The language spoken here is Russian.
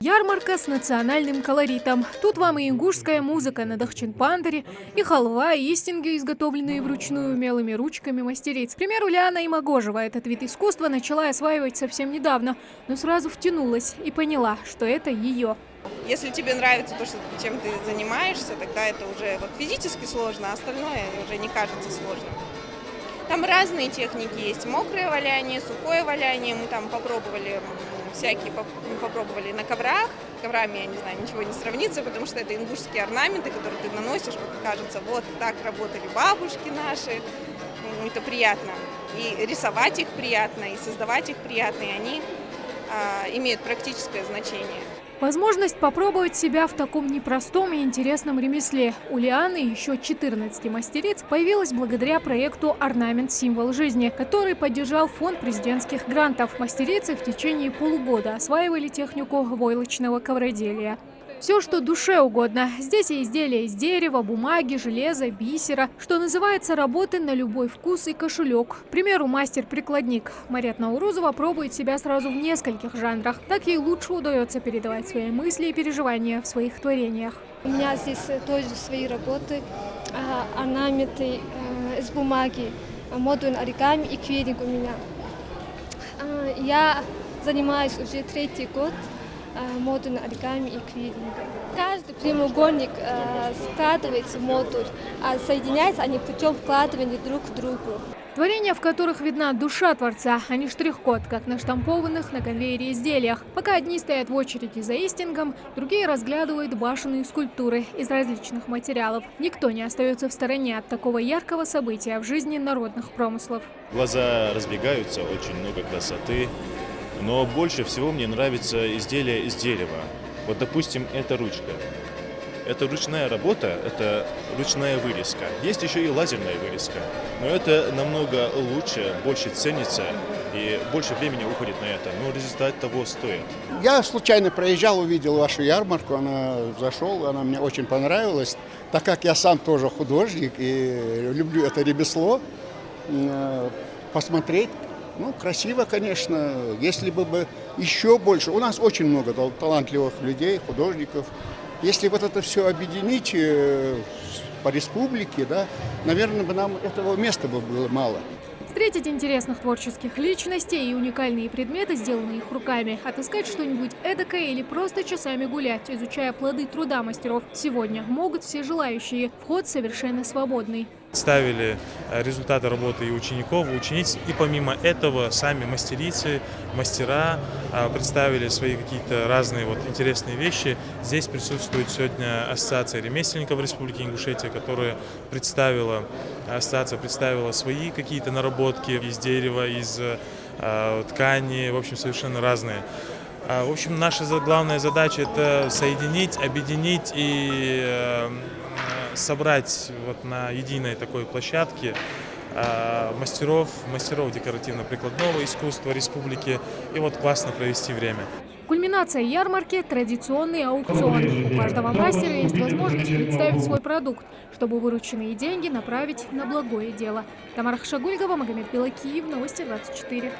Ярмарка с национальным колоритом. Тут вам и ингушская музыка на дахчинпандере, и халва, и истинги, изготовленные вручную умелыми ручками мастериц. К примеру, Лиана Имагожева этот вид искусства начала осваивать совсем недавно, но сразу втянулась и поняла, что это ее. Если тебе нравится то, чем ты занимаешься, тогда это уже физически сложно, а остальное уже не кажется сложным. Там разные техники есть. Мокрое валяние, сухое валяние. Мы там попробовали на коврах. Коврами, я не знаю, ничего не сравнится, потому что это ингушские орнаменты, которые ты наносишь. Вот кажется, вот так работали бабушки наши. Это приятно. И рисовать их приятно, и создавать их приятно. И они имеют практическое значение. Возможность попробовать себя в таком непростом и интересном ремесле у Лианы и еще 14 мастериц появилась благодаря проекту «Орнамент. Символ жизни», который поддержал фонд президентских грантов. Мастерицы в течение полугода осваивали технику войлочного ковроделия. Все, что душе угодно. Здесь и изделия из дерева, бумаги, железа, бисера. Что называется, работы на любой вкус и кошелек. К примеру, мастер-прикладник Марет Наурузова пробует себя сразу в нескольких жанрах. Так ей лучше удается передавать свои мысли и переживания в своих творениях. У меня здесь тоже свои работы, орнаменты из бумаги, модуль оригами и квилинг у меня. Я занимаюсь уже 3-й год. Модуль оригами и квилингом. Каждый прямоугольник складывается в модуль, а соединяются они путем вкладывания друг в другу. Творения, в которых видна душа творца, а не штрих-код, как на штампованных на конвейере изделиях. Пока одни стоят в очереди за истингом, другие разглядывают башенные скульптуры из различных материалов. Никто не остается в стороне от такого яркого события в жизни народных промыслов. Глаза разбегаются, очень много красоты. Но больше всего мне нравится изделие из дерева. Вот, допустим, эта ручка. Это ручная работа, это ручная вырезка. Есть еще и лазерная вырезка. Но это намного лучше, больше ценится и больше времени уходит на это. Но результат того стоит. Я случайно проезжал, увидел вашу ярмарку, зашел, она мне очень понравилась. Так как я сам тоже художник и люблю это ремесло, посмотреть. Красиво, конечно. Если бы еще больше. У нас очень много талантливых людей, художников. Если вот это все объединить по республике, да, наверное, бы нам этого места было мало. Встретить интересных творческих личностей и уникальные предметы, сделанные их руками, отыскать что-нибудь эдакое или просто часами гулять, изучая плоды труда мастеров, сегодня могут все желающие. Вход совершенно свободный. Ставили результаты работы и учеников, и учениц, и помимо этого сами мастерицы, мастера представили свои какие-то разные интересные вещи. Здесь присутствует сегодня Ассоциация ремесленников Республики Ингушетия, которая представила свои какие-то наработки из дерева, из ткани, в общем, совершенно разные. В общем, наша главная задача – это соединить, объединить и собрать на единой такой площадке мастеров декоративно-прикладного искусства республики и классно провести время. Кульминация ярмарки – традиционный аукцион. У каждого мастера есть возможность представить свой продукт, чтобы вырученные деньги направить на благое дело. Тамара Хашагульгова, Магомед Белакиев, Новости 24.